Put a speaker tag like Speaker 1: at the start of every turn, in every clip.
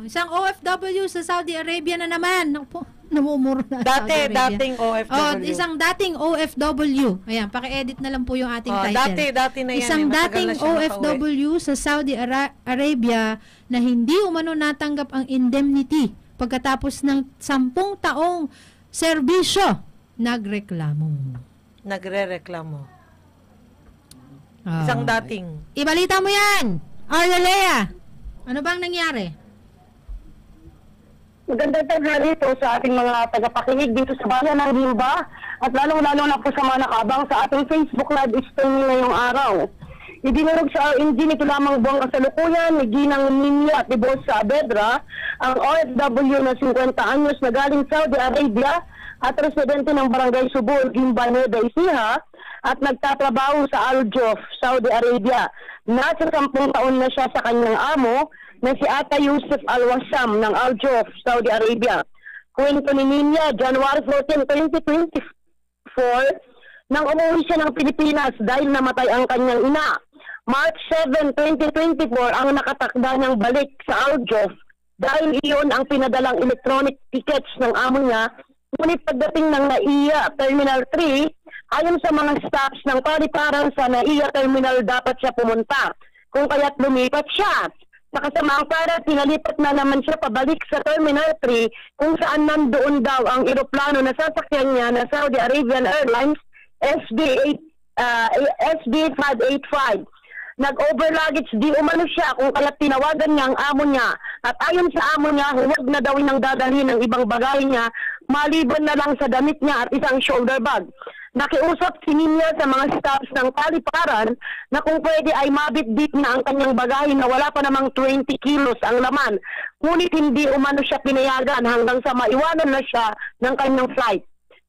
Speaker 1: Isang OFW sa Saudi Arabia na naman. Naku, namumuro na
Speaker 2: Dating OFW.
Speaker 1: Isang dating OFW. Ayan, paki-edit na lang po yung ating title.
Speaker 2: Dati na yan.
Speaker 1: Isang dating OFW sa Saudi Arabia na hindi umano natanggap ang indemnity pagkatapos ng 10 taong serbisyo, nagreklamo.
Speaker 2: Isang dating.
Speaker 1: Ibalita mo yan, Arlea. Ano bang nangyari?
Speaker 3: Magandang tanghali po sa ating mga tagapakinig dito sa bayan ng Rimba at lalong-lalo na po sa mga nakabang sa ating Facebook Live streaming ngayong araw. Idinurog sa RNG nito lamang buwang kasalukuyan ni Ginang Ninya at ni Boss Saavedra, ang OFW na 50 anyos na galing Saudi Arabia at residente ng Barangay Subul, Gimba, Nueva Ecija at nagtatrabaho sa Al-Jof, Saudi Arabia. Nasa 10 taon na siya sa kanyang amo na si Ata Yusuf Al-Wassam ng Al-Jof, Saudi Arabia. Kwento ni Ninya, January 14, 2024, nang umuwi siya ng Pilipinas dahil namatay ang kanyang ina. March 7, 2024, ang nakatakda niyang balik sa Al-Jof dahil iyon ang pinadalang electronic tickets ng amo niya. Ngunit pagdating ng NAIA Terminal 3, ayon sa mga staffs ng paliparan sa NAIA Terminal dapat siya pumunta. Kung kaya't lumipat siya. Sa kasamaang para, pinalipat na naman siya pabalik sa Terminal 3 kung saan nandoon daw ang eroplano na sasakyan niya na Saudi Arabian Airlines SB585. Nag-overluggage di umano siya kung kaya't tinawagan niya ang amo niya. At ayon sa amo niya, huwag na daw nang dadalhin ng ibang bagay niya maliban na lang sa damit niya at isang shoulder bag. Nakiusap si Ninya sa mga staffs ng paliparan na kung pwede ay mabitbit na ang kanyang bagahe na wala pa namang 20 kilos ang laman. Ngunit hindi umano siya pinayagan hanggang sa maiwanan na siya ng kanyang flight.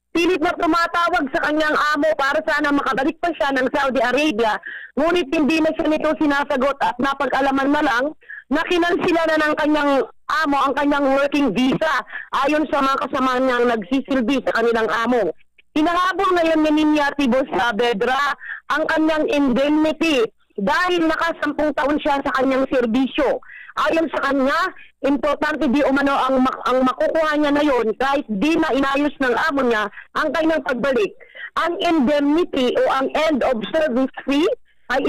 Speaker 3: Pilit na tumatawag sa kanyang amo para sana makabalik pa siya ng Saudi Arabia, ngunit hindi na siya nito sinasagot at napag-alaman na lang na kinansila na ng kanyang amo ang kanyang working visa ayon sa mga kasama niyang nagsisilbi sa kanilang amo. Hinahabol ngayon ni Ninya at Boss Saavedra ang kanyang indemnity dahil naka-10 taon siya sa kanyang serbisyo. Ayon sa kanya, importante di umano ang makukuha niya na yon kahit di na inayos ng amo niya ang kanyang pagbalik. Ang indemnity o ang end of service fee ay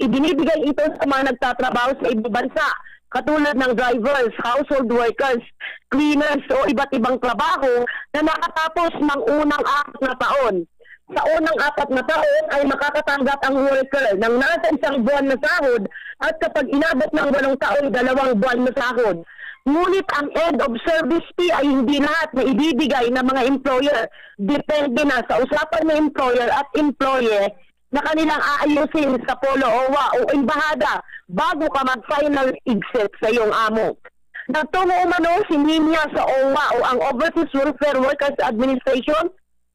Speaker 3: ibinibigay ito sa mga nagtatrabaho sa ibang bansa, katulad ng drivers, household workers, cleaners o iba't ibang trabaho na nakatapos ng unang 4 na taon. Sa unang 4 na taon ay makakatanggap ang worker ng nasa 1 buwan na sahod at kapag inabot ng 8 taon, 2 buwan na sahod. Ngunit ang end of service fee ay hindi lahat na ibibigay ng mga employer. Depende na sa usapan ng employer at employee na kanilang aayusin sa Polo OWA o embahada bago ka mag-final exit sa iyong amo. Nagtungo umano si Ninya sa OWA o ang Overseas Welfare Workers Administration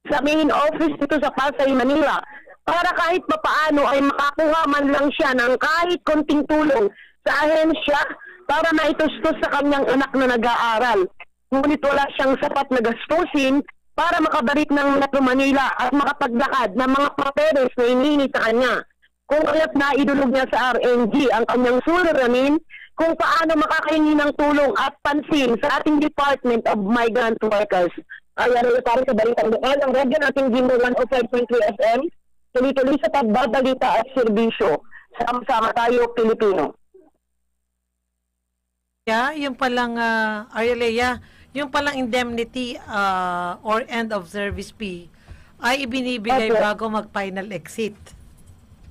Speaker 3: sa main office dito sa Pasay, Manila para kahit papaano ay makakuha man lang siya ng kahit konting tulong sa ahensya para maitustos sa kanyang anak na nag-aaral. Ngunit wala siyang sapat na gastusin para makabalik ng Metro Manila at makapaglakad ng mga papeles na hinihingi sa kanya. Kung kaya't naidulog niya sa RNG ang kanyang suliranin kung paano makakahingi ng tulong at pansin sa ating Department of Migrant Workers. Ayan ay para sa balitang lokal, ang radyo nating Jimbo 105.3 FM, tuloy-tuloy sa pagbabalita at serbisyo. Sama-sama tayo, Pilipino.
Speaker 2: Yung palang, Arlea, yung palang indemnity or end of service fee ay ibinibigay bago mag-final exit.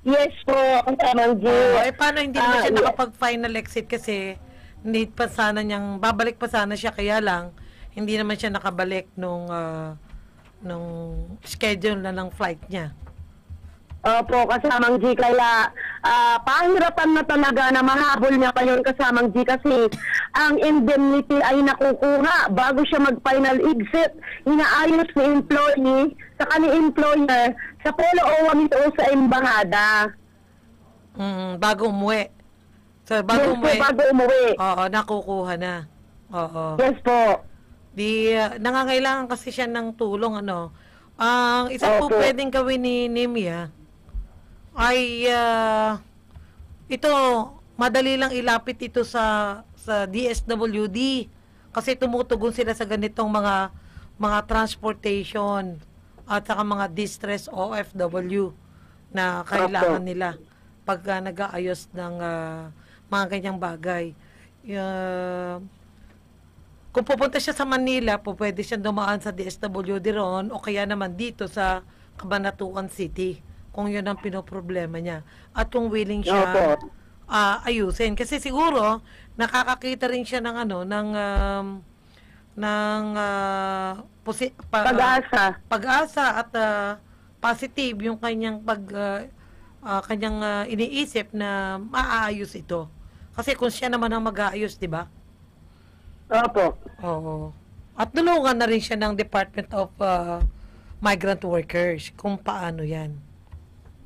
Speaker 3: Yes po, ang tamang G.
Speaker 2: Paano hindi naman siya nakapag-final exit kasi need pa sana niyang, babalik pa sana siya kaya lang, hindi naman siya nakabalik nung schedule na ng flight niya.
Speaker 3: Opo, kasamang G, kaya pahirapan na talaga na mahabol niya pa yun kasamang G kasi ang indemnity ay nakukuha bago siya mag-final exit. Inaayos ni employee sa kanyang employer sa Polo OWA nito sa embahada.
Speaker 2: Bago umuwi. So,
Speaker 3: bago umuwi.
Speaker 2: Oo, nakukuha na. Oo.
Speaker 3: Yes po.
Speaker 2: Nangangailangan kasi siya ng tulong, ano. Ang isa po pwedeng gawin ni Nimia ay ito, madali lang ilapit ito sa sa DSWD kasi tumutugon sila sa ganitong mga transportation at saka mga distress OFW na kailangan nila pag nag-aayos ng mga ganyang bagay. Kung pupunta siya sa Manila, pwede siyang dumaan sa DSWD ron o kaya naman dito sa Cabanatuan City kung yun ang pinoproblema niya. At kung willing siya ayusin. Kasi siguro, nakakakita rin siya ng pag-asa at positive yung kanyang iniisip na maaayos ito. Kasi kung siya naman ang mag-aayos, di ba?
Speaker 3: Opo.
Speaker 2: Oo. At tulungan na rin siya ng Department of Migrant Workers kung paano yan.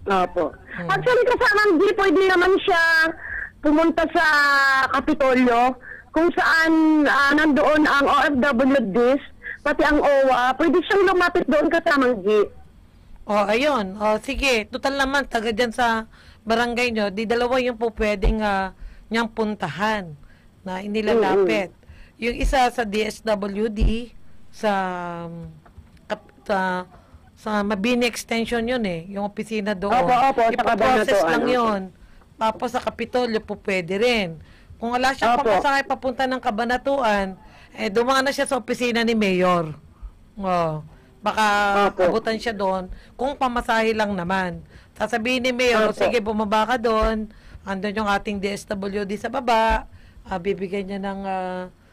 Speaker 3: Opo. Actually, kasamang di pwede naman siya pumunta sa Kapitolyo kung saan nandoon ang OFWDs, pati ang OWA, pwede siyang lumapit doon kasamang G.
Speaker 2: Ayun. Sige, total naman, taga dyan sa barangay nyo, dalawa yung po pwedeng niyang puntahan na inilalapit. Yung isa sa DSWD, sa Mabini Extension yun yung opisina doon.
Speaker 3: Opo,
Speaker 2: ipaprocess lang yun. Tapos sa Kapitolyo po pwede rin. Kung wala siya pamasakay papunta ng Cabanatuan, dumaan na siya sa opisina ni Mayor. Baka abutan siya doon kung pamasahe lang naman. Sasabihin ni Mayor, sige, bumaba ka doon. Andun yung ating DSWD sa baba. Bibigyan niya ng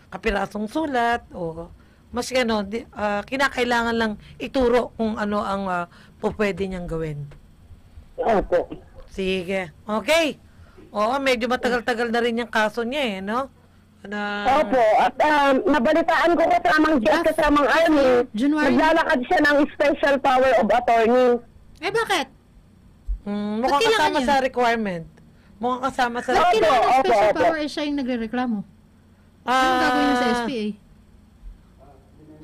Speaker 2: kapirasong sulat o mas gano'n, kinakailangan lang ituro kung ano ang pwede niyang gawin.
Speaker 3: Opo.
Speaker 2: Sige. Okay. Oo, medyo matagal-tagal na rin yung kaso niya no?
Speaker 3: Opo. At nabalitaan ko kasamang G at kasamang Army, naglalakad siya ng special power of attorney.
Speaker 1: Bakit?
Speaker 2: Mukhang kasama sa requirement. Mukhang kasama sa
Speaker 1: Bakit kailangan ng special power siya yung nagre-reklamo? Anong gagawin niya sa SPA?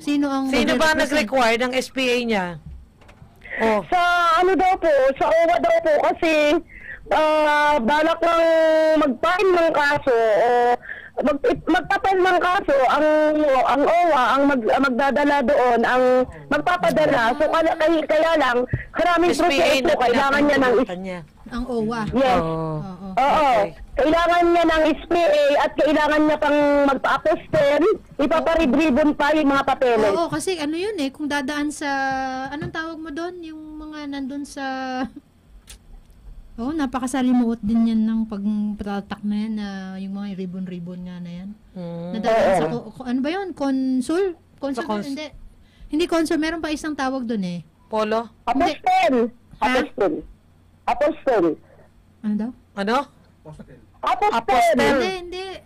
Speaker 1: Sino
Speaker 2: ba nag-require ng SPA niya?
Speaker 3: Sa daw po, sa OWA daw po kasi balak ng mag-file ng kaso o magpapal ng kaso ang OWA ang magdadala doon, ang magpapadala. So kaya lang maraming proseso, kailangan niya ng
Speaker 1: ang OWA.
Speaker 3: Yes. Oo. Kailangan niya ng SPA at kailangan niya pang magpa-apostel, ipaparibon pa yung mga papeles.
Speaker 1: Oo, kasi yun kung dadaan sa, anong tawag mo doon? Yung mga nandun sa, napakasalimuot din yan ng pagtatak na yan, yung mga ribbon-ribbon nga na yan. Nadadaan sa, ano ba yun? Consul? Hindi consul, meron pa isang tawag doon
Speaker 2: Polo?
Speaker 3: Apostel.
Speaker 1: Ano daw?
Speaker 2: Ano?
Speaker 3: Apostel.
Speaker 1: Hindi.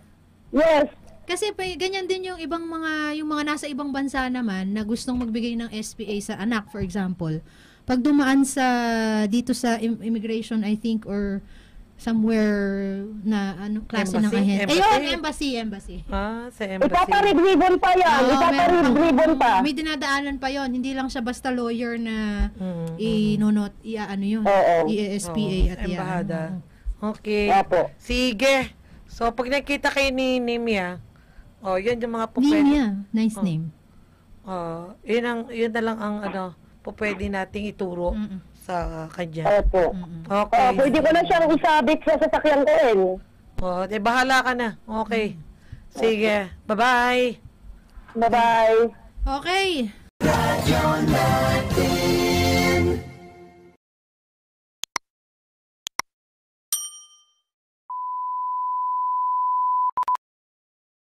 Speaker 3: Yes.
Speaker 1: Kasi ganyan din yung mga nasa ibang bansa naman na gustong magbigay ng SPA sa anak, for example. Pag dumaan dito sa immigration, I think, or somewhere na klase ng ahente. Embassy.
Speaker 2: Sa embassy.
Speaker 3: Ipaparibon pa yan. Ipaparibon pa.
Speaker 1: May dinadaanan pa yon. Hindi lang siya basta lawyer na i-SPA at
Speaker 2: embahada. Okay.
Speaker 3: Opo.
Speaker 2: Sige. So, pag nakita kayo ni Nimia, yun yung mga pupwede.
Speaker 1: Nimia. Nice name.
Speaker 2: Yun na lang ang pupwede nating ituro sa kanya.
Speaker 3: Opo.
Speaker 2: Okay.
Speaker 3: Pwede ko na siyang isabit sa sasakyan ko rin.
Speaker 2: Bahala ka na. Okay. Sige. Bye-bye.
Speaker 3: Bye-bye.
Speaker 1: Okay.